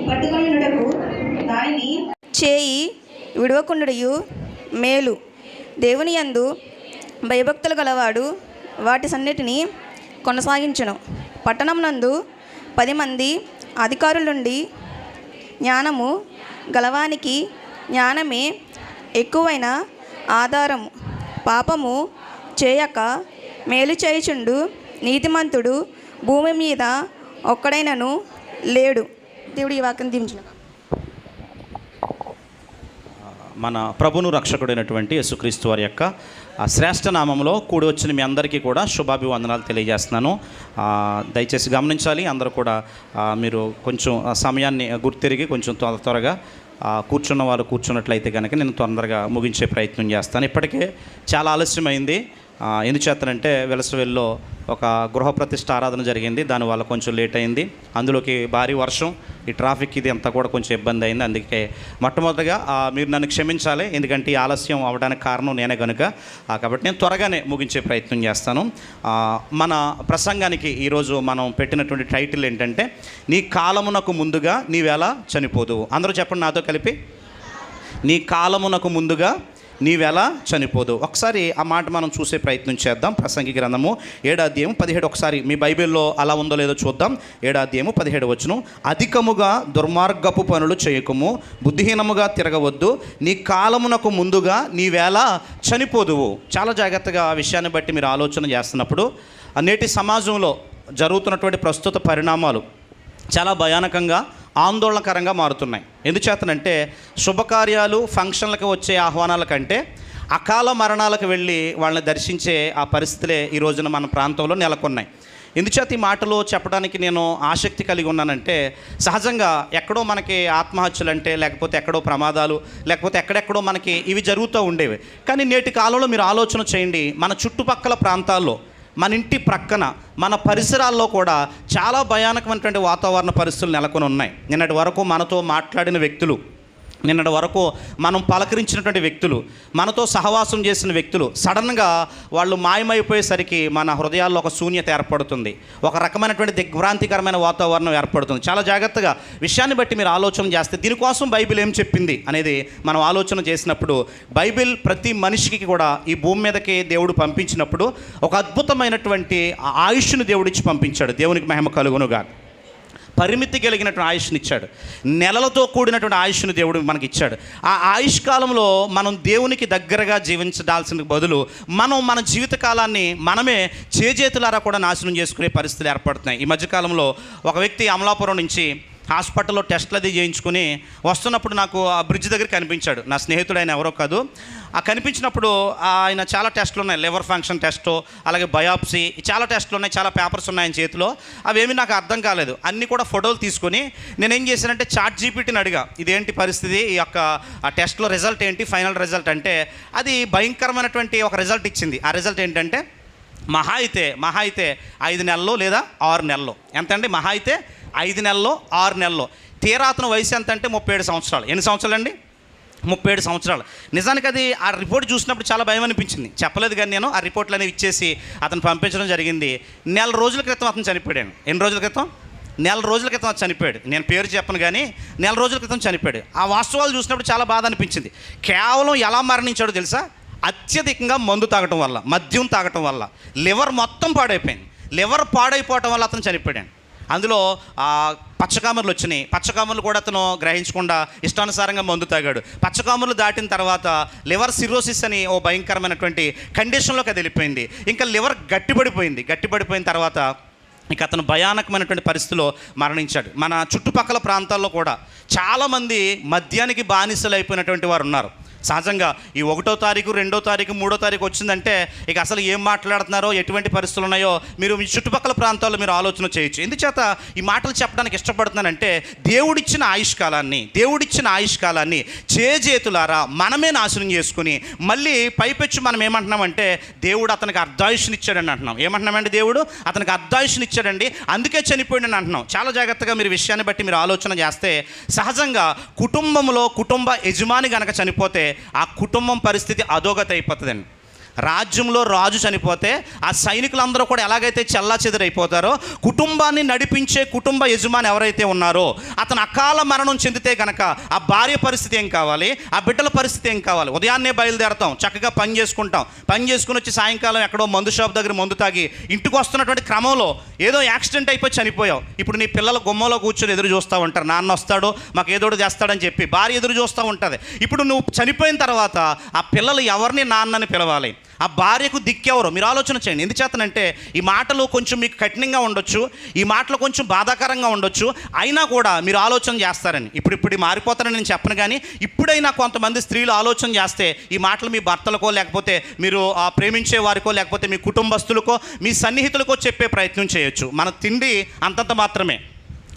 పట్టుకొనుటకు దానిని చేయి విడవకుండుటయు మేలు. దేవుని యందు భయభక్తులు గలవాడు వాటి సన్నిటిని కొనసాగించును. పట్టణం నందు 10 మంది అధికారులుండి జ్ఞానము గలవానికి జ్ఞానమే ఎక్కువైన ఆధారము. పాపము చేయక మేలు చేయుచుండు నీతిమంతుడు భూమి మీద ఒక్కడైనను లేడు. దేవుడు ఈ వాక్యం దీవించును. మన ప్రభును రక్షకుడైనటువంటి యేసుక్రీస్తు వారి యొక్క శ్రేష్ఠ నామంలో కూడి వచ్చిన మీ అందరికీ కూడా శుభాభివందనాలు తెలియజేస్తున్నాను. దయచేసి గమనించాలి, అందరూ కూడా మీరు కొంచెం సమయాన్ని గుర్తిరిగి కొంచెం త్వరగా కూర్చున్న వాళ్ళు కూర్చున్నట్లయితే కనుక నేను తొందరగా ముగించే ప్రయత్నం చేస్తాను. ఇప్పటికే చాలా ఆలస్యమైంది. ఎందుచేతనంటే వెలసవెల్లో ఒక గృహప్రతిష్ఠ ఆరాధన జరిగింది, దానివల్ల కొంచెం లేట్ అయింది. అందులోకి భారీ వర్షం, ఈ ట్రాఫిక్ ఇది అంతా కూడా కొంచెం ఇబ్బంది అయింది. అందుకే మొట్టమొదటిగా మీరు నన్ను క్షమించాలి, ఎందుకంటే ఈ ఆలస్యం అవ్వడానికి కారణం నేనే కనుక. కాబట్టి నేను త్వరగానే ముగించే ప్రయత్నం చేస్తాను. మన ప్రసంగానికి ఈరోజు మనం పెట్టినటువంటి టైటిల్ ఏంటంటే నీ కాలమునకు ముందుగా నీవెలా చనిపోదువు. అందరూ చెప్పండి నాతో కలిపి, నీ కాలమునకు ముందుగా నీవెలా చనిపోదు. ఒకసారి ఆ మాట మనం చూసే ప్రయత్నం చేద్దాం. ప్రసంగి గ్రంథము 7వ అధ్యాయం 17. ఒకసారి మీ బైబిల్లో అలా ఉందో లేదో చూద్దాం. 7వ అధ్యాయము 17 వచనం. అధికముగా దుర్మార్గపు పనులు చేయకము, బుద్ధిహీనముగా తిరగవద్దు, నీ కాలమునకు ముందుగా నీవెలా చనిపోదువు. చాలా జాగ్రత్తగా ఆ విషయాన్ని బట్టి మీరు ఆలోచన చేస్తున్నప్పుడు నేటి సమాజంలో జరుగుతున్నటువంటి ప్రస్తుత పరిణామాలు చాలా భయానకంగా ఆందోళనకరంగా మారుతున్నాయి. ఎందుచేతనంటే శుభకార్యాలు ఫంక్షన్లకు వచ్చే ఆహ్వానాల కంటే అకాల మరణాలకు వెళ్ళి వాళ్ళని దర్శించే ఆ పరిస్థితులే ఈ రోజున మన ప్రాంతంలో నెలకొన్నాయి. ఎందుచేత ఈ మాటలు చెప్పడానికి నేను ఆసక్తి కలిగి ఉన్నానంటే, సహజంగా ఎక్కడో మనకి ఆత్మహత్యలు అంటే, లేకపోతే ఎక్కడో ప్రమాదాలు, లేకపోతే ఎక్కడెక్కడో మనకి ఇవి జరుగుతూ ఉండేవి. కానీ నేటి కాలంలో మీరు ఆలోచన చేయండి, మన చుట్టుపక్కల ప్రాంతాల్లో, మన ఇంటి ప్రక్కన, మన పరిసరాల్లో కూడా చాలా భయానకమైనటువంటి వాతావరణ పరిస్థితులు నెలకొని ఉన్నాయి. నిన్నటి వరకు మనతో మాట్లాడిన వ్యక్తులు, నిన్నటి వరకు మనం పలకరించినటువంటి వ్యక్తులు, మనతో సహవాసం చేసిన వ్యక్తులు సడన్గా వాళ్ళు మాయమైపోయేసరికి మన హృదయాల్లో ఒక శూన్యత ఏర్పడుతుంది, ఒక రకమైనటువంటి దిగ్భ్రాంతికరమైన వాతావరణం ఏర్పడుతుంది. చాలా జాగ్రత్తగా విషయాన్ని బట్టి మీరు ఆలోచన చేస్తే దీనికోసం బైబిల్ ఏం చెప్పింది అనేది మనం ఆలోచన చేసినప్పుడు, బైబిల్ ప్రతి మనిషికి కూడా ఈ భూమి మీదకి దేవుడు పంపించినప్పుడు ఒక అద్భుతమైనటువంటి ఆయుష్ను దేవుడిచ్చి పంపించాడు. దేవునికి మహిమ కలుగునుగా. పరిమితి కలిగినటువంటి ఆయుష్ని ఇచ్చాడు. నెలలతో కూడినటువంటి ఆయుష్ను దేవుడు మనకి ఇచ్చాడు. ఆ ఆయుష్ కాలంలో మనం దేవునికి దగ్గరగా జీవించాల్సిన బదులు మనం మన జీవితకాలాన్ని మనమే చేజేతులారా కూడా నాశనం చేసుకునే పరిస్థితులు ఏర్పడుతున్నాయి. ఈ మధ్యకాలంలో ఒక వ్యక్తి అమలాపురం నుంచి హాస్పిటల్లో టెస్ట్లు అది చేయించుకుని వస్తున్నప్పుడు నాకు ఆ బ్రిడ్జ్ దగ్గర కనిపించాడు. నా స్నేహితుడు, ఆయన ఎవరో కాదు. ఆ కనిపించినప్పుడు ఆయన చాలా టెస్టులు ఉన్నాయి, లివర్ ఫంక్షన్ టెస్టు, అలాగే బయాప్సీ, చాలా టెస్టులు ఉన్నాయి, చాలా పేపర్స్ ఉన్నాయి ఆయన చేతిలో. అవేమీ నాకు అర్థం కాలేదు. అన్నీ కూడా ఫోటోలు తీసుకొని నేనేం చేశానంటే చాట్ జీపీటీని అడిగా, ఇదేంటి పరిస్థితి, ఈ యొక్క ఆ టెస్ట్లో రిజల్ట్ ఏంటి, ఫైనల్ రిజల్ట్ అంటే అది భయంకరమైనటువంటి ఒక రిజల్ట్ ఇచ్చింది. ఆ రిజల్ట్ ఏంటంటే మహా అయితే 5 నెలలు లేదా 6 నెలలు. ఎంత అండి? మహా అయితే 5 నెలల్లో 6 నెలల్లో. తీరా అతను వయసు ఎంత అంటే 37 సంవత్సరాలు. ఎన్ని సంవత్సరాలు అండి? 37 సంవత్సరాలు. నిజానికి అది ఆ రిపోర్ట్ చూసినప్పుడు చాలా భయం అనిపించింది. చెప్పలేదు కానీ నేను ఆ రిపోర్ట్లు అనేవి ఇచ్చేసి అతను పంపించడం జరిగింది. 1 నెల రోజుల క్రితం అతను చనిపోయాడు. ఎన్ని రోజుల క్రితం? 1 నెల రోజుల క్రితం అతను చనిపోయాడు. నేను పేరు చెప్పను కానీ 1 నెల రోజుల క్రితం చనిపోయాడు. ఆ వాస్తవాలు చూసినప్పుడు చాలా బాధ అనిపించింది. కేవలం ఎలా మరణించాడో తెలుసా? అత్యధికంగా మందు తాగటం వల్ల, మద్యం తాగటం వల్ల లివర్ మొత్తం పాడైపోయింది. లివర్ పాడైపోవటం వల్ల అతను చనిపోయాడు. అందులో పచ్చకామర్లు వచ్చినాయి. పచ్చకామర్లు కూడా అతను గ్రహించకుండా ఇష్టానుసారంగా మందు తాగాడు. పచ్చకామర్లు దాటిన తర్వాత లివర్ సిరోసిస్ అని ఓ భయంకరమైనటువంటి కండిషన్లోకి అది వెళ్ళిపోయింది. ఇంకా లివర్ గట్టిపడిపోయిన తర్వాత ఇక అతను భయానకమైనటువంటి పరిస్థితిలో మరణించాడు. మన చుట్టుపక్కల ప్రాంతాల్లో కూడా చాలామంది మద్యానికి బానిసలు అయిపోయినటువంటి వారు ఉన్నారు. సహజంగా ఈ 1వ తారీఖు 2వ తారీఖు 3వ తారీఖు వచ్చిందంటే ఇక అసలు ఏం మాట్లాడుతున్నారో, ఎటువంటి పరిస్థితులు ఉన్నాయో మీరు మీ చుట్టుపక్కల ప్రాంతాల్లో మీరు ఆలోచన చేయొచ్చు. ఎందుచేత ఈ మాటలు చెప్పడానికి ఇష్టపడుతున్నానంటే, దేవుడిచ్చిన ఆయుష్కాలాన్ని చేజేతులారా మనమే నాశనం చేసుకుని మళ్ళీ పైపెచ్చు మనం ఏమంటున్నామంటే దేవుడు అతనికి అర్ధాయుష్నిచ్చాడని అంటున్నాం. ఏమంటున్నామండి? దేవుడు అతనికి అర్ధాయుష్నిచ్చాడండి, అందుకే చనిపోయాడని అంటున్నాం. చాలా జాగ్రత్తగా మీరు విషయాన్ని బట్టి మీరు ఆలోచన చేస్తే, సహజంగా కుటుంబంలో కుటుంబ యజమాని కనుక చనిపోతే ఆ కుటుంబం పరిస్థితి అధోగతి అయిపోతుందండి. రాజ్యంలో రాజు చనిపోతే ఆ సైనికులందరూ కూడా ఎలాగైతే చెల్లాచెదరైపోతారో, కుటుంబాన్ని నడిపించే కుటుంబ యజమాని ఎవరైతే ఉన్నారో అతను అకాల మరణం చెందితే కనుక ఆ భార్య పరిస్థితి ఏం కావాలి, ఆ బిడ్డల పరిస్థితి ఏం కావాలి? ఉదయాన్నే బయలుదేరతాం, చక్కగా పని చేసుకుంటాం, పని చేసుకుని వచ్చి సాయంకాలం ఎక్కడో మందు షాప్ దగ్గర మందు తాగి ఇంటికి వస్తున్నటువంటి క్రమంలో ఏదో యాక్సిడెంట్ అయిపోయి చనిపోయావు. ఇప్పుడు నీ పిల్లల గుమ్మలో కూర్చొని ఎదురు చూస్తూ ఉంటారు, నాన్న వస్తాడు మాకు ఏదోడు చేస్తాడని చెప్పి భార్య ఎదురు చూస్తూ ఉంటుంది. ఇప్పుడు నువ్వు చనిపోయిన తర్వాత ఆ పిల్లలు ఎవరిని నాన్నని పిలవాలి? ఆ భార్యకు దిక్కెవరు? మీరు ఆలోచన చేయండి. ఎందుచేతనంటే ఈ మాటలు కొంచెం మీకు కఠినంగా ఉండొచ్చు, ఈ మాటలు కొంచెం బాధాకరంగా ఉండొచ్చు, అయినా కూడా మీరు ఆలోచన చేస్తారని. ఇప్పుడు మారిపోతారని నేను చెప్పను, కానీ ఇప్పుడైనా కొంతమంది స్త్రీలు ఆలోచన చేస్తే ఈ మాటలు మీ భర్తలకో, లేకపోతే మీరు ప్రేమించే వారికో, లేకపోతే మీ కుటుంబస్తులకో, మీ సన్నిహితులకో చెప్పే ప్రయత్నం చేయొచ్చు. మన తిండి అంతంత మాత్రమే,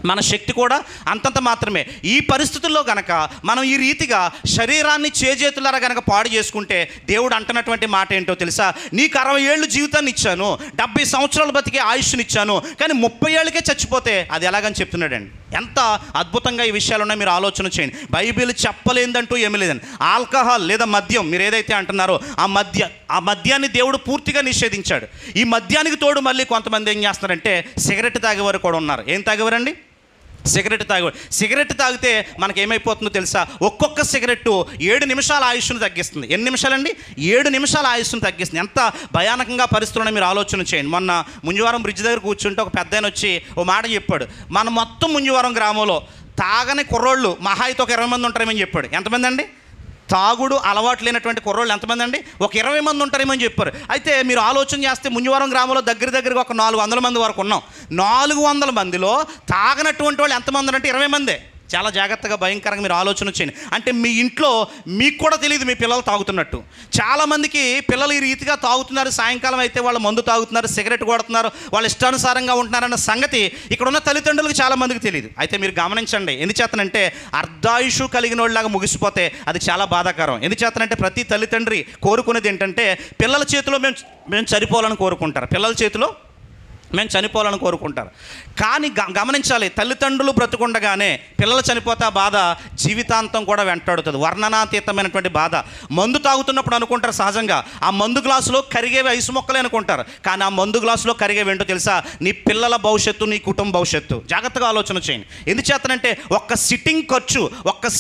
మన శక్తి కూడా అంతంత మాత్రమే. ఈ పరిస్థితుల్లో గనక మనం ఈ రీతిగా శరీరాన్ని చేజేతులారా గనక పాడు చేసుకుంటే దేవుడు అంటున్నటువంటి మాట ఏంటో తెలుసా? నీకు 60 ఏళ్ళు జీవితాన్ని ఇచ్చాను, 70 సంవత్సరాలు బతికే ఆయుష్ని ఇచ్చాను, కానీ 30 ఏళ్ళకే చచ్చిపోతే అది ఎలాగని చెప్తున్నాడండి. ఎంత అద్భుతంగా ఈ విషయాలు ఉన్నాయి, మీరు ఆలోచన చేయండి. బైబిల్ చెప్పలేదంటూ ఏమీ లేదండి. ఆల్కహాల్ లేదా మద్యం మీరు ఏదైతే అంటున్నారో ఆ మద్యాన్ని దేవుడు పూర్తిగా నిషేధించాడు. ఈ మద్యానికి తోడు మళ్ళీ కొంతమంది ఏం చేస్తున్నారంటే సిగరెట్ తాగేవారు కూడా ఉన్నారు. ఏం తాగేవారండి? సిగరెట్ తాగితే మనకేమైపోతుందో తెలుసా? ఒక్కొక్క సిగరెట్టు 7 నిమిషాల ఆయుష్ను తగ్గిస్తుంది. ఎన్ని నిమిషాలండి? 7 నిమిషాల ఆయుష్ను తగ్గిస్తుంది. ఎంత భయానకంగా పరిస్థితులను మీరు ఆలోచన చేయండి. మొన్న ముంజువారం బ్రిడ్జ్ దగ్గర కూర్చుంటే ఒక పెద్ద ఆయన వచ్చి ఓ మాట చెప్పాడు. మన మొత్తం ముంజువారం గ్రామంలో తాగని కుర్రోళ్ళు మహా అయితే ఒక 20 మంది ఉంటారేమని చెప్పాడు. ఎంతమంది అండి? తాగుడు అలవాటు లేనటువంటి కుర్రోళ్ళు ఎంతమంది అండి? ఒక 20 మంది ఉంటారేమో అని చెప్పారు. అయితే మీరు ఆలోచన చేస్తే ముంజువారం గ్రామంలో దగ్గరగా ఒక 400 మంది వరకు ఉన్నాం. 400 మందిలో తాగనటువంటి వాళ్ళు ఎంతమంది అంటే 20 మందే. చాలా జాగ్రత్తగా భయంకరంగా మీరు ఆలోచన చేయండి. అంటే మీ ఇంట్లో మీకు కూడా తెలియదు మీ పిల్లలు తాగుతున్నట్టు. చాలామందికి పిల్లలు ఈ రీతిగా తాగుతున్నారు, సాయంకాలం అయితే వాళ్ళు మందు తాగుతున్నారు, సిగరెట్ కొడుతున్నారు, వాళ్ళు ఇష్టానుసారంగా ఉంటున్నారన్న సంగతి ఇక్కడ ఉన్న తల్లిదండ్రులకు చాలామందికి తెలియదు. అయితే మీరు గమనించండి, ఎందుచేతనంటే అర్ధాయుషు కలిగిన వాళ్ళలాగా ముగిసిపోతే అది చాలా బాధాకరం. ఎందుచేతనంటే ప్రతి తల్లిదండ్రి కోరుకునేది ఏంటంటే పిల్లల చేతిలో మేము చనిపోవాలని కోరుకుంటారు, పిల్లల చేతిలో మేము చనిపోవాలని కోరుకుంటారు. కానీ గమనించాలి, తల్లిదండ్రులు బ్రతుకుండగానే పిల్లలు చనిపోతే ఆ బాధ జీవితాంతం కూడా వెంటాడుతుంది. వర్ణనాతీతమైనటువంటి బాధ. మందు తాగుతున్నప్పుడు అనుకుంటారు సహజంగా ఆ మందు గ్లాసులో కరిగేవి ఐసు మొక్కలే అనుకుంటారు, కానీ ఆ మందు గ్లాసులో కరిగేవి ఏంటో తెలుసా? నీ పిల్లల భవిష్యత్తు, నీ కుటుంబ భవిష్యత్తు. జాగ్రత్తగా ఆలోచన చేయండి. ఎందుచేతనంటే ఒక్క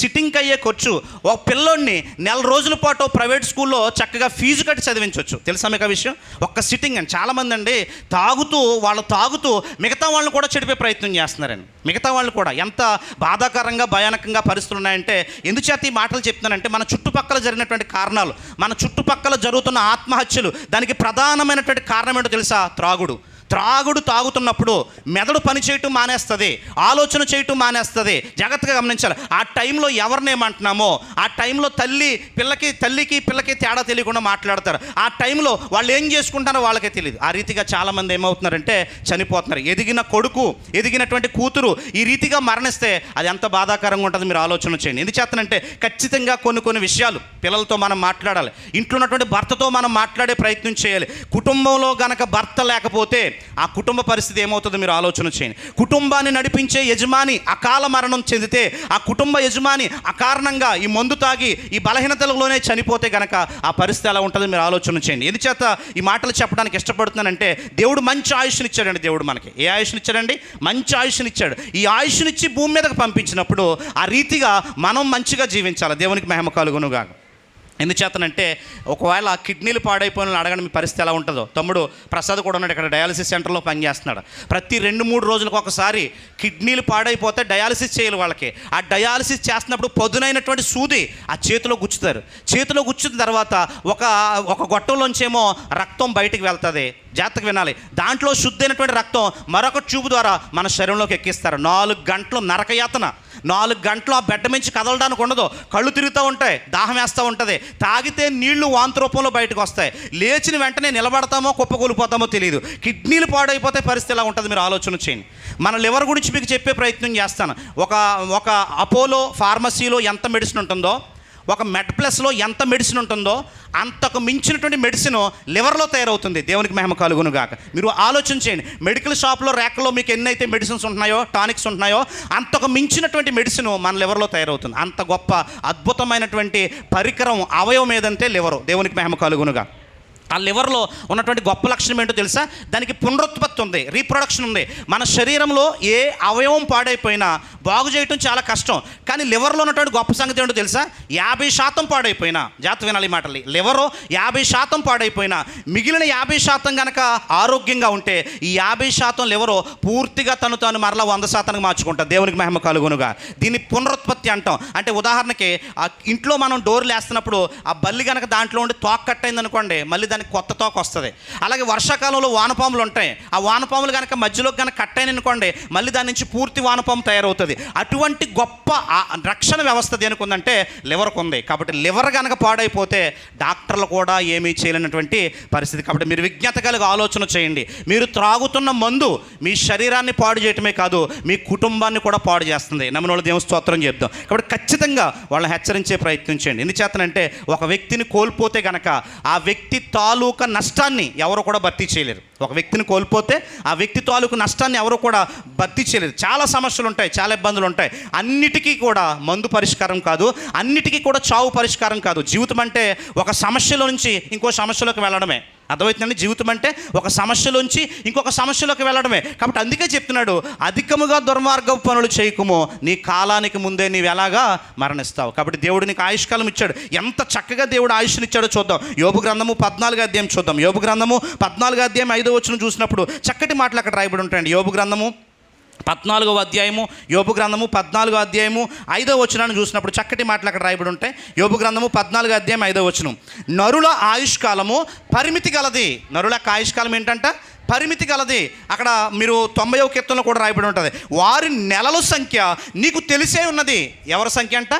సిట్టింగ్కి అయ్యే ఖర్చు ఒక పిల్లోడిని 4 రోజుల పాటు ప్రైవేట్ స్కూల్లో చక్కగా ఫీజు కట్టి చదివించవచ్చు. తెలుసా మీకు ఆ విషయం? ఒక్క సిట్టింగ్ అని. చాలామంది అండి వాళ్ళు తాగుతూ మిగతా వాళ్ళని కూడా చెడిపే ప్రయత్నం చేస్తున్నారండి. మిగతా వాళ్ళు కూడా ఎంత బాధాకరంగా భయానకంగా పరిస్థితులు ఉన్నాయంటే, ఎందుచేత ఈ మాటలు చెప్తున్నానంటే మన చుట్టుపక్కల జరిగినటువంటి కారణాలు, మన చుట్టుపక్కల జరుగుతున్న ఆత్మహత్యలు, దానికి ప్రధానమైనటువంటి కారణం ఏంటో తెలుసా? త్రాగుడు తాగుతున్నప్పుడు మెదడు పని చేయటం మానేస్తుంది, ఆలోచన చేయటం మానేస్తుంది. జాగ్రత్తగా గమనించాలి. ఆ టైంలో ఎవరినేమంటున్నామో ఆ టైంలో తల్లికి పిల్లకి తేడా తెలియకుండా మాట్లాడతారు. ఆ టైంలో వాళ్ళు ఏం చేసుకుంటారో వాళ్ళకే తెలియదు. ఆ రీతిగా చాలామంది ఏమవుతున్నారంటే చనిపోతున్నారు. ఎదిగిన కొడుకు, ఎదిగినటువంటి కూతురు ఈ రీతిగా మరణిస్తే అది ఎంత బాధాకరంగా ఉంటుంది మీరు ఆలోచన చేయండి. ఎందుచేతనంటే ఖచ్చితంగా కొన్ని విషయాలు పిల్లలతో మనం మాట్లాడాలి, ఇంట్లో ఉన్నటువంటి భర్తతో మనం మాట్లాడే ప్రయత్నం చేయాలి. కుటుంబంలో గనక భర్త లేకపోతే ఆ కుటుంబ పరిస్థితి ఏమవుతుందో మీరు ఆలోచన చేయండి. కుటుంబాన్ని నడిపించే యజమాని అకాల మరణం చెందితే, ఆ కుటుంబ యజమాని అకారణంగా ఈ మందు తాగి ఈ బలహీనతలలోనే చనిపోతే గనక ఆ పరిస్థితి ఎలా ఉంటుందో మీరు ఆలోచన చేయండి. ఎందుచేత ఈ మాటలు చెప్పడానికి ఇష్టపడుతున్నానంటే దేవుడు మంచి ఆయుష్ని ఇచ్చాడండి. దేవుడు మనకి ఏ ఆయుష్ని ఇచ్చాడండి? మంచి ఆయుష్ని ఇచ్చాడు. ఈ ఆయుష్నిచ్చి భూమి మీదకి పంపించినప్పుడు ఆ రీతిగా మనం మంచిగా జీవించాలి. దేవునికి మహిమ కలుగునుగా. ఎందుచేతనంటే ఒకవేళ కిడ్నీలు పాడైపోయిన అడగండి మీ పరిస్థితి ఎలా ఉంటుందో. తమ్ముడు ప్రసాద్ కూడా ఉన్నాడు, ఇక్కడ డయాలసిస్ సెంటర్లో పనిచేస్తున్నాడు. ప్రతి 2-3 రోజులకు ఒకసారి కిడ్నీలు పాడైపోతే డయాలసిస్ చేయాలి వాళ్ళకి. ఆ డయాలసిస్ చేస్తున్నప్పుడు పదునైనటువంటి సూది ఆ చేతిలో గుచ్చుతారు. చేతిలో గుచ్చిన తర్వాత ఒక గొట్టంలోంచేమో రక్తం బయటికి వెళ్తుంది. జాగ్రత్తగా వినాలి. దాంట్లో శుద్ధైనటువంటి రక్తం మరొక ట్యూబ్ ద్వారా మన శరీరంలోకి ఎక్కిస్తారు. 4 గంటలు నరకయాతన. 4 గంటలు ఆ బెడ్ నుంచి కదలడానికి ఉండదు. కళ్ళు తిరుగుతూ ఉంటాయి, దాహం వేస్తూ ఉంటుంది. తాగితే నీళ్లు వాంతి రూపంలో బయటకు వస్తాయి. లేచిన వెంటనే నిలబడతామో కుప్పకూలిపోతామో తెలియదు. కిడ్నీలు పాడైపోతే పరిస్థితి ఎలా ఉంటుంది మీరు ఆలోచన చేయండి. మన లివర్ గురించి మీకు చెప్పే ప్రయత్నం చేస్తాను. ఒక అపోలో ఫార్మసీలో ఎంత మెడిసిన్ ఉంటుందో, ఒక మెడ్ ప్లస్లో ఎంత మెడిసిన్ ఉంటుందో అంతకు మించినటువంటి మెడిసిన్ లివర్లో తయారవుతుంది. దేవునికి మహిమ కలుగునుగాక. మీరు ఆలోచన చేయండి. మెడికల్ షాప్లో ర్యాక్లో మీకు ఎన్నైతే మెడిసిన్స్ ఉంటున్నాయో, టానిక్స్ ఉంటున్నాయో, అంతకు మించినటువంటి మెడిసిన్ మన లివర్లో తయారవుతుంది. అంత గొప్ప అద్భుతమైనటువంటి పరికరం అవయవం ఏదంటే లివరు. దేవునికి మహిమ కలుగునుగా. ఆ లివర్లో ఉన్నటువంటి గొప్ప లక్షణం ఏంటో తెలుసా? దానికి పునరుత్పత్తి ఉంది, రీప్రొడక్షన్ ఉంది. మన శరీరంలో ఏ అవయవం పాడైపోయినా బాగు చేయటం చాలా కష్టం. కానీ లివర్లో ఉన్నటువంటి గొప్ప సంగతి ఏంటో తెలుసా? 50% పాడైపోయినా, జాగ్రత్త వినాలి ఈ మాటలు, లివరు 50% పాడైపోయినా మిగిలిన 50% కనుక ఆరోగ్యంగా ఉంటే ఈ 50% లివరు పూర్తిగా తాను మరలా 100% మార్చుకుంటాం. దేవునికి మహిమ కలుగునుగా. దీన్ని పునరుత్పత్తి అంటాం. అంటే ఉదాహరణకి ఆ ఇంట్లో మనం డోర్లు వేస్తున్నప్పుడు ఆ బల్లి కనుక దాంట్లో ఉండి తోక కట్టయింది అనుకోండి, మళ్ళీ దానికి కొత్త తోక వస్తుంది. అలాగే వర్షాకాలంలో వానపాములు ఉంటాయి, ఆ వానపాములు కనుక మధ్యలో కనుక కట్టయిన అనుకోండి, మళ్ళీ దాని నుంచి పూర్తి వానపాము తయారవుతుంది. అటువంటి గొప్ప రక్షణ వ్యవస్థ దేనికి ఉందంటే లివర్కు ఉంది. కాబట్టి లివర్ కనుక పాడైపోతే డాక్టర్లు కూడా ఏమీ చేయలేనటువంటి పరిస్థితి. కాబట్టి మీరు విజ్ఞత కలిగి ఆలోచన చేయండి. మీరు త్రాగుతున్న మందు మీ శరీరాన్ని పాడు చేయటమే కాదు, మీ కుటుంబాన్ని కూడా పాడు చేస్తుంది. నమ్మిన వాళ్ళు దేవుని స్తోత్రం చెప్తాం. కాబట్టి ఖచ్చితంగా వాళ్ళని హెచ్చరించే ప్రయత్నం చేయండి. ఎందుచేతనంటే ఒక వ్యక్తిని కోల్పోతే కనుక ఆ వ్యక్తి తాలూకా నష్టాన్ని ఎవరు కూడా భర్తీ చేయలేరు. ఒక వ్యక్తిని కోల్పోతే ఆ వ్యక్తి తాలూకు నష్టాన్ని ఎవరు కూడా భర్తీ చేయలేరు. చాలా సమస్యలు ఉంటాయి, చాలా ఇబ్బందులు ఉంటాయి. అన్నిటికీ కూడా మందు పరిష్కారం కాదు, అన్నిటికీ కూడా చావు పరిష్కారం కాదు. జీవితం అంటే ఒక సమస్యలో నుంచి ఇంకో సమస్యలోకి వెళ్ళడమే. అర్థమవుతుందండి? జీవితం అంటే ఒక సమస్యలోంచి ఇంకొక సమస్యలోకి వెళ్ళడమే. కాబట్టి అందుకే చెప్తున్నాడు, అధికముగా దుర్మార్గపు పనులు చేయకుము, నీ కాలానికి ముందే నీవు ఎలాగా మరణిస్తావు. కాబట్టి దేవుడు నీకు ఆయుష్కాలం ఇచ్చాడు. ఎంత చక్కగా దేవుడు ఆయుష్ని ఇచ్చాడో చూద్దాం. యోబు గ్రంథము 14వ అధ్యాయం చూద్దాం. యోబు గ్రంథము 14వ అధ్యాయం 5వ వచనం చూసినప్పుడు చక్కటి మాటలు అక్కడ రాయబడి ఉంటాయండి. యోబు గ్రంథము 14వ అధ్యాయము, యోబు గ్రంథము 14వ అధ్యాయము 5వ వచనాన్ని చూసినప్పుడు చక్కటి మాటలు అక్కడ రాయబడి ఉంటాయి. యోబు గ్రంథము 14వ అధ్యాయం 5వ వచనం, నరుల ఆయుష్కాలము పరిమితి గలది. నరుల ఆయుష్కాలం ఏంటంట? పరిమితి గలది. అక్కడ మీరు 90వ కీర్తనలో కూడా రాయబడి ఉంటుంది, వారి నెలల సంఖ్య నీకు తెలిసే ఉన్నది. ఎవరి సంఖ్య అంట?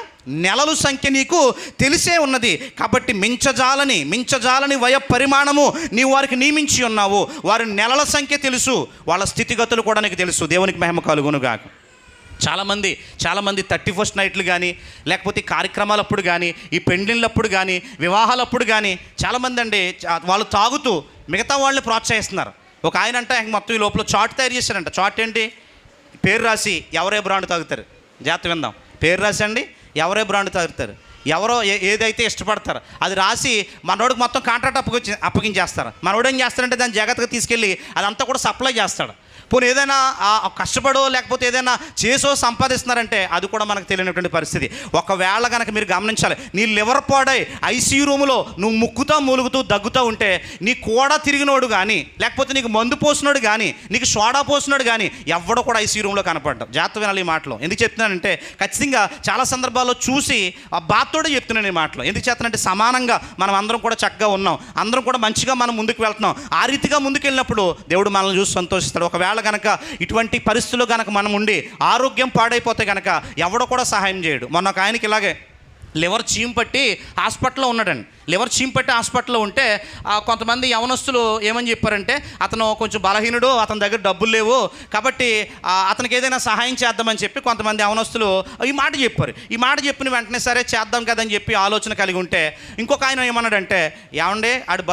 నెలల సంఖ్య నీకు తెలిసే ఉన్నది. కాబట్టి మించజాలని వయ పరిమాణము నీవు వారికి నియమించి ఉన్నావు. వారి నెలల సంఖ్య తెలుసు, వాళ్ళ స్థితిగతులు కూడా నీకు తెలుసు. దేవునికి మహిమ కలుగునుగాక. చాలామంది 31st నైట్లు కానీ, లేకపోతే కార్యక్రమాలప్పుడు కానీ, ఈ పెండ్లిళ్ళప్పుడు కానీ, వివాహాలప్పుడు కానీ చాలామంది అండి వాళ్ళు తాగుతూ మిగతా వాళ్ళని ప్రోత్సహిస్తున్నారు. ఒక ఆయన అంటే మొత్తం ఈ లోపల చాట్ తయారు చేశారంట. చాట్ ఏంటి? పేరు రాసి ఎవరే బ్రాండ్ తాగుతారు, జాగ్రత్త విందాం. పేరు రాసి అండి ఎవరే బ్రాండ్ తాగుతారు, ఎవరో ఏదైతే ఇష్టపడతారో అది రాసి మనోడికి మొత్తం కాంట్రాక్ట్ అప్పగించేస్తారు. మనోడు ఏం చేస్తారంటే దాన్ని జాగ్రత్తగా తీసుకెళ్ళి అదంతా కూడా సప్లై చేస్తాడు. పోనీ ఏదైనా కష్టపడో లేకపోతే ఏదైనా చేసో సంపాదిస్తున్నారంటే అది కూడా మనకు తెలియనటువంటి పరిస్థితి. ఒకవేళ కనుక మీరు గమనించాలి, నీ లివర్ పాడై ఐసీయూ రూములో నువ్వు ముక్కుతా మూలుగుతూ దగ్గుతూ ఉంటే నీ కూడా తిరిగినోడు కానీ, లేకపోతే నీకు మందు పోసినోడు కానీ, నీకు సోడా పోసినోడు కానీ ఎవడో కూడా ఐసీయూ రూమ్లో కనపడ్డాం. జాగ్రత్త వినాలి ఈ మాటలో. ఎందుకు చెప్తున్నానంటే ఖచ్చితంగా చాలా సందర్భాల్లో చూసి ఆ బాధతోడే చెప్తున్నాను ఈ మాటలో. ఎందుకు చేస్తానంటే సమానంగా మనం అందరం కూడా చక్కగా ఉన్నాం, అందరం కూడా మంచిగా మనం ముందుకు వెళ్తున్నాం. ఆ రీతిగా ముందుకు వెళ్ళినప్పుడు దేవుడు మనల్ని చూసి సంతోషిస్తాడు. ఒకవేళ కనుక ఇటువంటి పరిస్థితుల్లో కనుక మనం ఉండి ఆరోగ్యం పాడైపోతే కనుక ఎవడో కూడా సహాయం చేయడు. మొన్న ఒక ఆయనకి ఇలాగే లివర్ చీమ్ పట్టి హాస్పిటల్లో ఉన్నాడండి. లివర్ చీమ్ పట్టి హాస్పిటల్లో ఉంటే కొంతమంది యవనస్తులు ఏమని చెప్పారంటే, అతను కొంచెం బలహీనుడు, అతని దగ్గర డబ్బులు లేవు, కాబట్టి అతనికి ఏదైనా సహాయం చేద్దామని చెప్పి కొంతమంది యవనస్తులు ఈ మాట చెప్పారు. ఈ మాట చెప్పిన వెంటనే సరే చేద్దాం కదని చెప్పి ఆలోచన కలిగి ఉంటే ఇంకొక ఆయన ఏమన్నాడంటే, ఏమండే ఆడు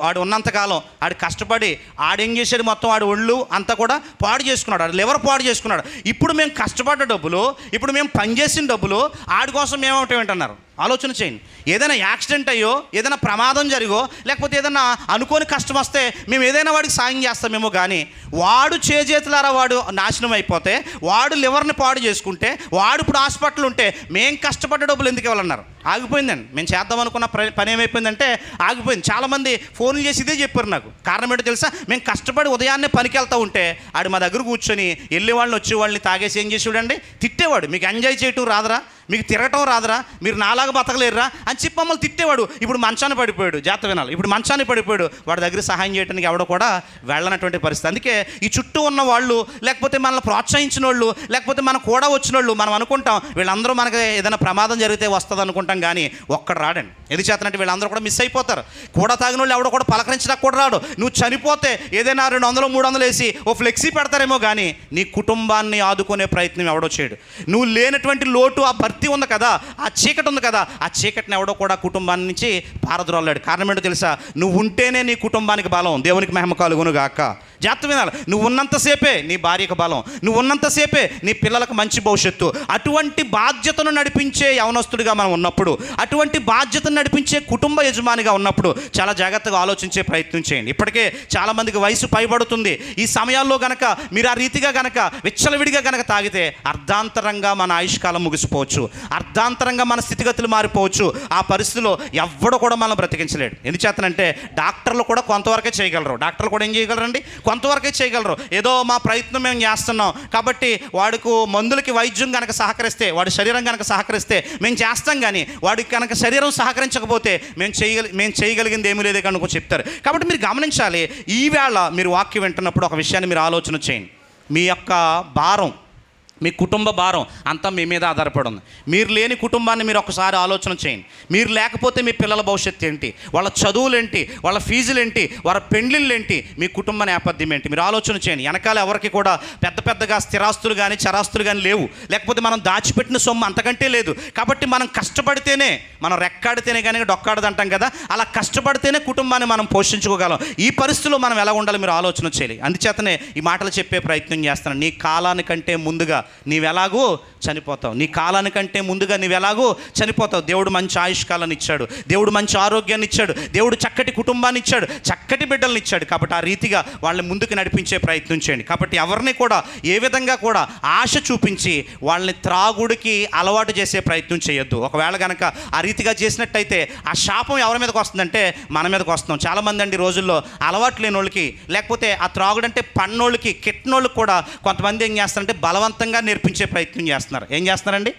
ఆడు ఉన్నంతకాలం ఆడు కష్టపడి ఆడేం చేశాడు, మొత్తం ఆడు ఒళ్ళు అంతా కూడా పాడు చేసుకున్నాడు, ఆడు లివర్ పాడు చేసుకున్నాడు. ఇప్పుడు మేము కష్టపడ్డ డబ్బులు, ఇప్పుడు మేము పనిచేసిన డబ్బులు ఆడి కోసం ఏమవుతామేంటన్నారు. ఆలోచన చేయండి. ఏదైనా యాక్సిడెంట్ అయ్యో, ఏదైనా ప్రమాదం జరిగో, లేకపోతే ఏదైనా అనుకోని కష్టం వస్తే మేము ఏదైనా వాడికి సాయం చేస్తామేమో, కానీ వాడు చేతులారా వాడు నాశనం అయిపోతే, వాడు లివర్ని పాడు చేసుకుంటే, వాడు ఇప్పుడు హాస్పిటల్ ఉంటే మేము కష్టపడ్డ డబ్బులు ఎందుకు ఇవ్వాలన్నారు. ఆగిపోయిందండి. మేము చేద్దాం అనుకున్న పని ఏమైపోయిందంటే ఆగిపోయింది. చాలామంది ఫోన్లు చేసి ఇదే చెప్పారు నాకు. కారణం ఏంటో తెలుసా? మేము కష్టపడి ఉదయాన్నే పనికి వెళ్తూ ఉంటే ఆడు మా దగ్గర కూర్చొని వెళ్ళే వాళ్ళని వచ్చే వాళ్ళని తాగేసి ఏం చేసేవాడండి, తిట్టేవాడు. మీకు ఎంజాయ్ చేయటం రాదురా, మీకు తిరగటం రాదురా, మీరు నాలాగా బతకలేరురా అని చెప్పి మమ్మల్ని తిట్టేవాడు. ఇప్పుడు మంచాన్ని పడిపోయాడు. జాగ్రత్త వినాలి. ఇప్పుడు మంచాన్ని పడిపోయాడు. వాడి దగ్గర సహాయం చేయడానికి ఎవడో కూడా వెళ్ళనటువంటి పరిస్థితి. అందుకే ఈ చుట్టూ ఉన్న వాళ్ళు, లేకపోతే మనల్ని ప్రోత్సహించిన వాళ్ళు, లేకపోతే మన కూడా వచ్చిన వాళ్ళు మనం అనుకుంటాం వీళ్ళందరూ మనకి ఏదైనా ప్రమాదం జరిగితే వస్తుంది అనుకుంటాం, కానీ ఒక్కడు రాడండి. ఎందుకు చేతనంటే వీళ్ళందరూ కూడా మిస్ అయిపోతారు. కూడా తాగిన వాళ్ళు ఎవడో కూడా పలకరించడానికి కూడా రాడు. నువ్వు చనిపోతే ఏదైనా 200 300 వేసి ఓ ఫ్లెక్సీ పెడతారేమో, కానీ నీ కుటుంబాన్ని ఆదుకునే ప్రయత్నం ఎవడో చేయడు. నువ్వు లేనటువంటి లోటు ఆ భర్తీ కల్తీ ఉంది కదా, ఆ చీకటి ఉంది కదా, ఆ చీకటిని ఎవడో కూడా కుటుంబాన్ని నుంచి పారద్రోలాడు. కారణం ఏంటో తెలుసా? నువ్వు ఉంటేనే నీ కుటుంబానికి బలం. దేవునికి మహిమ కలుగును గాక. జాగ్రత్త వినాలి. నువ్వు ఉన్నంతసేపే నీ భార్యకు బలం, నువ్వు ఉన్నంతసేపే నీ పిల్లలకు మంచి భవిష్యత్తు. అటువంటి బాధ్యతను నడిపించే యవనస్తుడిగా మనం ఉన్నప్పుడు, అటువంటి బాధ్యతను నడిపించే కుటుంబ యజమానిగా ఉన్నప్పుడు చాలా జాగ్రత్తగా ఆలోచించే ప్రయత్నం చేయండి. ఇప్పటికే చాలామందికి వయసు పైబడుతుంది. ఈ సమయాల్లో గనక మీరు ఆ రీతిగా గనక విచ్చలవిడిగా గనక తాగితే అర్ధాంతరంగా మన ఆయుష్కాలం ముగిసిపోవచ్చు, అర్ధాంతరంగా మన స్థితిగతులు మారిపోవచ్చు. ఆ పరిస్థితిలో ఎవ్వడు కూడా మనం బ్రతికించలేడు. ఎందుచేతనంటే డాక్టర్లు కూడా కొంతవరకే చేయగలరు. డాక్టర్లు కూడా ఏం చేయగలరండి? కొంతవరకే చేయగలరు. ఏదో మా ప్రయత్నం మేము చేస్తున్నాం కాబట్టి వాడికి మందులకి వైద్యం కనుక సహకరిస్తే, వాడి శరీరం కనుక సహకరిస్తే మేము చేస్తాం, కానీ వాడికి కనుక శరీరం సహకరించకపోతే మేము చేయగలిగింది ఏమీ లేదే కనుక చెప్తారు. కాబట్టి మీరు గమనించాలి. ఈవేళ మీరు వాక్యం వింటున్నప్పుడు ఒక విషయాన్ని మీరు ఆలోచన చేయండి. మీ యొక్క భారం, మీ కుటుంబ భారం అంతా మీ మీద ఆధారపడి ఉంది. మీరు లేని కుటుంబాన్ని మీరు ఒకసారి ఆలోచన చేయండి. మీరు లేకపోతే మీ పిల్లల భవిష్యత్తు ఏంటి, వాళ్ళ చదువులు ఏంటి, వాళ్ళ ఫీజులు ఏంటి, వాళ్ళ పెండ్లిళ్ళు ఏంటి, మీ కుటుంబ నేపథ్యం ఏంటి, మీరు ఆలోచన చేయండి. వెనకాల ఎవరికి కూడా పెద్దగా స్థిరాస్తులు కానీ చరాస్తులు కానీ లేవు, లేకపోతే మనం దాచిపెట్టిన సొమ్ము అంతకంటే లేదు. కాబట్టి మనం కష్టపడితేనే, మనం రెక్కాడితేనే కానీ డొక్కాడదు అంటాం కదా, అలా కష్టపడితేనే కుటుంబాన్ని మనం పోషించుకోగలం. ఈ పరిస్థితిలో మనం ఎలా ఉండాలి మీరు ఆలోచన చేయాలి. అందుచేతనే ఈ మాటలు చెప్పే ప్రయత్నం చేస్తాను. నీ కాలానికంటే ముందుగా నీవెలాగూ చనిపోతావు. నీ కాలానికంటే ముందుగా నీవెలాగూ చనిపోతావు. దేవుడు మంచి ఆయుష్కాలాన్ని ఇచ్చాడు, దేవుడు మంచి ఆరోగ్యాన్ని ఇచ్చాడు, దేవుడు చక్కటి కుటుంబాన్ని ఇచ్చాడు, చక్కటి బిడ్డలను ఇచ్చాడు. కాబట్టి ఆ రీతిగా వాళ్ళని ముందుకు నడిపించే ప్రయత్నం చేయండి. కాబట్టి ఎవరిని కూడా ఏ విధంగా కూడా ఆశ చూపించి వాళ్ళని త్రాగుడికి అలవాటు చేసే ప్రయత్నం చేయొద్దు. ఒకవేళ కనుక ఆ రీతిగా చేసినట్టయితే ఆ శాపం ఎవరి మీదకి వస్తుందంటే మన మీదకి వస్తున్నాం. చాలామంది అండి రోజుల్లో అలవాటు లేని వాళ్ళకి, లేకపోతే ఆ త్రాగుడంటే పన్నోళ్ళకి, కిట్నోళ్ళకి కూడా కొంతమంది ఏం చేస్తారంటే బలవంతంగా నేర్పించే ప్రయత్నం చేస్తున్నారు. ఏం చేస్తున్నారండి?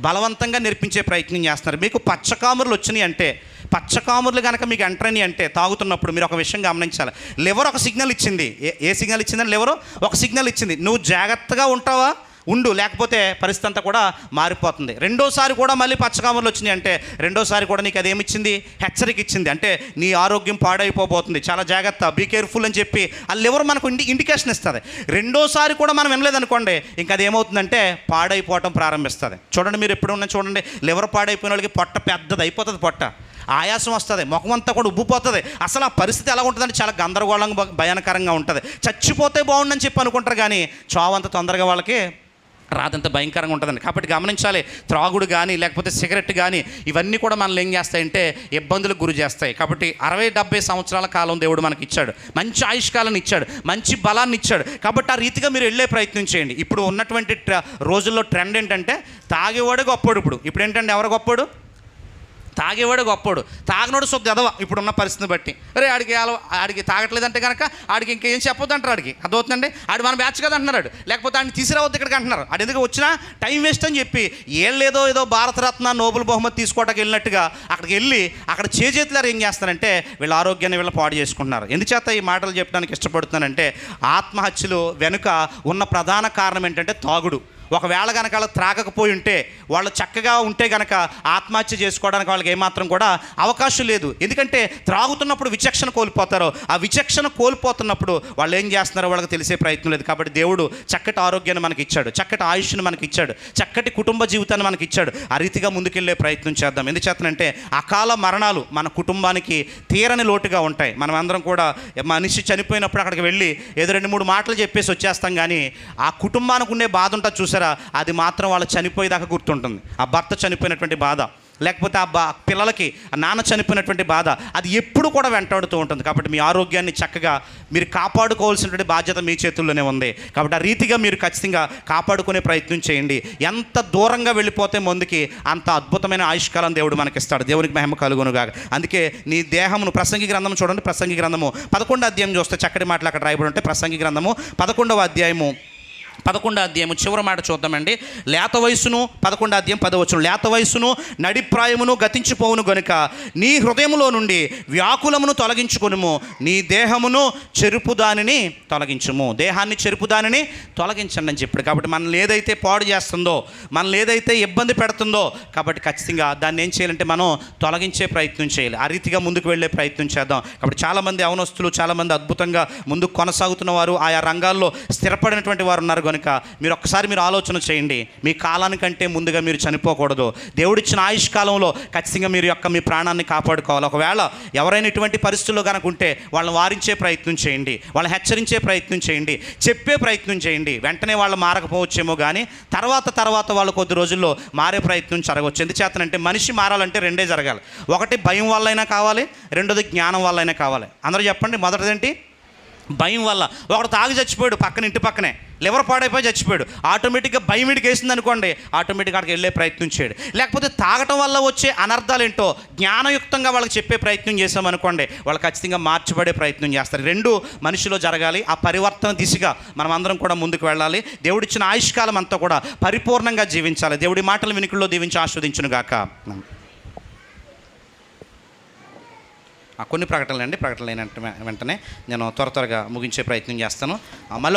బలవంతంగా నేర్పించే ప్రయత్నం చేస్తున్నారు. మీకు పచ్చకామురులు వచ్చినాయి అంటే, పచ్చకామురులు కనుక మీకు ఎంటర్ అయినాయి అంటే తాగుతున్నప్పుడు మీరు ఒక విషయం గమనించాలి. లివర్ ఒక సిగ్నల్ ఇచ్చింది. ఏ సిగ్నల్ ఇచ్చిందని? లివర్ ఒక సిగ్నల్ ఇచ్చింది. నువ్వు జాగ్రత్తగా ఉంటావా? ఉండు, లేకపోతే పరిస్థితి అంతా కూడా మారిపోతుంది. రెండోసారి కూడా మళ్ళీ పచ్చకామురులు వచ్చినాయి అంటే రెండోసారి కూడా నీకు అదేమిచ్చింది? హెచ్చరిక ఇచ్చింది. అంటే నీ ఆరోగ్యం పాడైపోబోతుంది, చాలా జాగ్రత్త, బీ కేర్ఫుల్ అని చెప్పి ఆ లివర్ మనకు ఇండికేషన్ ఇస్తుంది. రెండోసారి కూడా మనం వినలేదనుకోండి, ఇంకా అది ఏమవుతుందంటే పాడైపోవటం ప్రారంభిస్తుంది. చూడండి, మీరు ఎప్పుడున్నా చూడండి, లివర్ పాడైపోయిన వాళ్ళకి పొట్ట పెద్దది అయిపోతుంది, పొట్ట ఆయాసం వస్తుంది, ముఖం అంతా కూడా ఉబ్బిపోతుంది. అసలు ఆ పరిస్థితి ఎలా ఉంటుందంటే చాలా గందరగోళంగా భయానకరంగా ఉంటుంది. చచ్చిపోతే బాగుండని చెప్పి అనుకుంటారు, కానీ చావు అంత తొందరగా వాళ్ళకి రాదంత భయంకరంగా ఉంటుందండి. కాబట్టి గమనించాలి. త్రాగుడు కానీ లేకపోతే సిగరెట్ కానీ ఇవన్నీ కూడా మనల్ని ఏం చేస్తాయంటే ఇబ్బందులకు గురి చేస్తాయి. కాబట్టి 60-70 సంవత్సరాల కాలం దేవుడు మనకి ఇచ్చాడు, మంచి ఆయుష్కాలాన్ని ఇచ్చాడు, మంచి బలాన్ని ఇచ్చాడు. కాబట్టి ఆ రీతిగా మీరు వెళ్ళే ప్రయత్నం చేయండి. ఇప్పుడు ఉన్నటువంటి రోజుల్లో ట్రెండ్ ఏంటంటే తాగేవాడు గొప్పోడు. ఇప్పుడు ఏంటంటే ఎవరు గొప్పోడు? తాగేవాడు గొప్పోడు, తాగనోడు శుద్ధ ఎదవ. ఇప్పుడున్న పరిస్థితిని బట్టి అరే ఆడికి తాగట్లేదంటే కనుక ఆడికి ఇంకేం చెప్పొద్దు అంటారు. ఆడికి అర్థమవుతుందండి, ఆడు మన బ్యాచ్ కదా అంటున్నాడు, లేకపోతే ఆడిని తీసుకురావద్దు ఇక్కడికి అంటున్నారు. ఆడు ఎందుకు వచ్చినా టైం వేస్ట్ అని చెప్పి ఏదో భారతరత్న నోబెల్ బహుమతి తీసుకోవడానికి వెళ్ళినట్టుగా అక్కడికి వెళ్ళి అక్కడ చేతులారు ఏం చేస్తారంటే వీళ్ళ ఆరోగ్యాన్ని వీళ్ళు పాడు చేసుకుంటున్నారు. ఎందుచేత ఈ మాటలు చెప్పడానికి ఇష్టపడుతున్నానంటే ఆత్మహత్యలు వెనుక ఉన్న ప్రధాన కారణం ఏంటంటే తాగుడు. ఒకవేళ కనుక వాళ్ళు త్రాగకపోయి ఉంటే, వాళ్ళు చక్కగా ఉంటే కనుక ఆత్మహత్య చేసుకోవడానికి వాళ్ళకి ఏమాత్రం కూడా అవకాశం లేదు. ఎందుకంటే త్రాగుతున్నప్పుడు విచక్షణ కోల్పోతారు. ఆ విచక్షణ కోల్పోతున్నప్పుడు వాళ్ళు ఏం చేస్తున్నారో వాళ్ళకి తెలిసే ప్రయత్నం లేదు. కాబట్టి దేవుడు చక్కటి ఆరోగ్యాన్ని మనకి ఇచ్చాడు, చక్కటి ఆయుష్ని మనకి ఇచ్చాడు, చక్కటి కుటుంబ జీవితాన్ని మనకి ఇచ్చాడు. ఆ రీతిగా ముందుకెళ్ళే ప్రయత్నం చేద్దాం. ఎందుచేతనంటే అకాల మరణాలు మన కుటుంబానికి తీరని లోటుగా ఉంటాయి. మనం అందరం కూడా మనిషి చనిపోయినప్పుడు అక్కడికి వెళ్ళి ఏదో 2-3 మాటలు చెప్పేసి వచ్చేస్తాం, కానీ ఆ కుటుంబానికి ఉండే బాధ ఉంటుంది చూసారా, అది మాత్రం వాళ్ళు చనిపోయేదాకా గుర్తుంటుంది. ఆ భర్త చనిపోయినటువంటి బాధ, లేకపోతే ఆ పిల్లలకి నాన్న చనిపోయినటువంటి బాధ, అది ఎప్పుడు కూడా వెంటాడుతూ ఉంటుంది. కాబట్టి మీ ఆరోగ్యాన్ని చక్కగా మీరు కాపాడుకోవాల్సినటువంటి బాధ్యత మీ చేతుల్లోనే ఉంది. కాబట్టి ఆ రీతిగా మీరు ఖచ్చితంగా కాపాడుకునే ప్రయత్నం చేయండి. ఎంత దూరంగా వెళ్ళిపోతే ముందుకి అంత అద్భుతమైన ఆయుష్కాలం దేవుడు మనకిస్తాడు. దేవునికి మహిమ కలుగునుగాక. అందుకే నీ దేహమును, ప్రసంగి గ్రంథం చూడండి, ప్రసంగి గ్రంథము 11వ అధ్యాయం చూస్తే చక్కటి మాటలు అక్కడ రాయబడి ఉంటాయి. ప్రసంగి గ్రంథము 11వ అధ్యాయము చివరి మాట చూద్దామండి. లేత వయసును 11వ అధ్యాయం 10వ వచనం, లేత వయసును నడిప్రాయమును గతించిపోవును గనుక నీ హృదయములో నుండి వ్యాకులమును తొలగించుకొనుము, నీ దేహమును చెరుపుదానిని తొలగించుము. దేహాన్ని చెరుపుదానిని తొలగించండి అని చెప్పాడు. కాబట్టి మనల్ని ఏదైతే పాడు చేస్తుందో, మనల్ని ఏదైతే ఇబ్బంది పెడుతుందో, కాబట్టి ఖచ్చితంగా దాన్ని ఏం చేయాలంటే మనం తొలగించే ప్రయత్నం చేయాలి. ఆ రీతిగా ముందుకు వెళ్ళే ప్రయత్నం చేద్దాం. కాబట్టి చాలామంది యవనస్తులు, చాలామంది అద్భుతంగా ముందుకు కొనసాగుతున్న వారు, ఆయా రంగాల్లో స్థిరపడినటువంటి వారు ఉన్నారు. కనుక మీరు ఒక్కసారి మీరు ఆలోచన చేయండి. మీ కాలానికంటే ముందుగా మీరు చనిపోకూడదు. దేవుడిచ్చిన ఆయుష్ కాలంలో ఖచ్చితంగా మీరు మీ ప్రాణాన్ని కాపాడుకోవాలి. ఒకవేళ ఎవరైనా ఇటువంటి పరిస్థితుల్లో కనుక ఉంటే వాళ్ళని వారించే ప్రయత్నం చేయండి, వాళ్ళని హెచ్చరించే ప్రయత్నం చేయండి, చెప్పే ప్రయత్నం చేయండి. వెంటనే వాళ్ళు మారకపోవచ్చేమో కానీ తర్వాత వాళ్ళు కొద్ది రోజుల్లో మారే ప్రయత్నం జరగవచ్చు. ఎందుచేతనంటే మనిషి మారాలంటే రెండే జరగాలి. ఒకటి భయం వల్లైనా కావాలి, రెండోది జ్ఞానం వల్లైనా కావాలి. అందరూ చెప్పండి. మొదటిదేంటి? భయం వల్ల. ఒకడు తాగి చచ్చిపోయాడు ఇంటి పక్కనే, లివర్ పాడైపోయి చచ్చిపోయాడు. ఆటోమేటిక్గా భయం ఇడికి వేసింది అనుకోండి, ఆటోమేటిక్గా అక్కడికి వెళ్ళే ప్రయత్నం చేయడు. లేకపోతే తాగటం వల్ల వచ్చే అనర్థాలు ఏంటో జ్ఞానయుక్తంగా వాళ్ళకి చెప్పే ప్రయత్నం చేసామనుకోండి, వాళ్ళు ఖచ్చితంగా మార్చబడే ప్రయత్నం చేస్తారు. రెండు మనిషిలో జరగాలి. ఆ పరివర్తన దిశగా మనం అందరం కూడా ముందుకు వెళ్ళాలి. దేవుడిచ్చిన ఆయుష్కాలం అంతా కూడా పరిపూర్ణంగా జీవించాలి. దేవుడి మాటలు వినికిల్లో దీవించి ఆస్వాదించునుగాక. కొన్ని ప్రకటనలు అండి. ప్రకటనలు అయిన వెంటనే నేను త్వరగా ముగించే ప్రయత్నం చేస్తాను. మళ్ళీ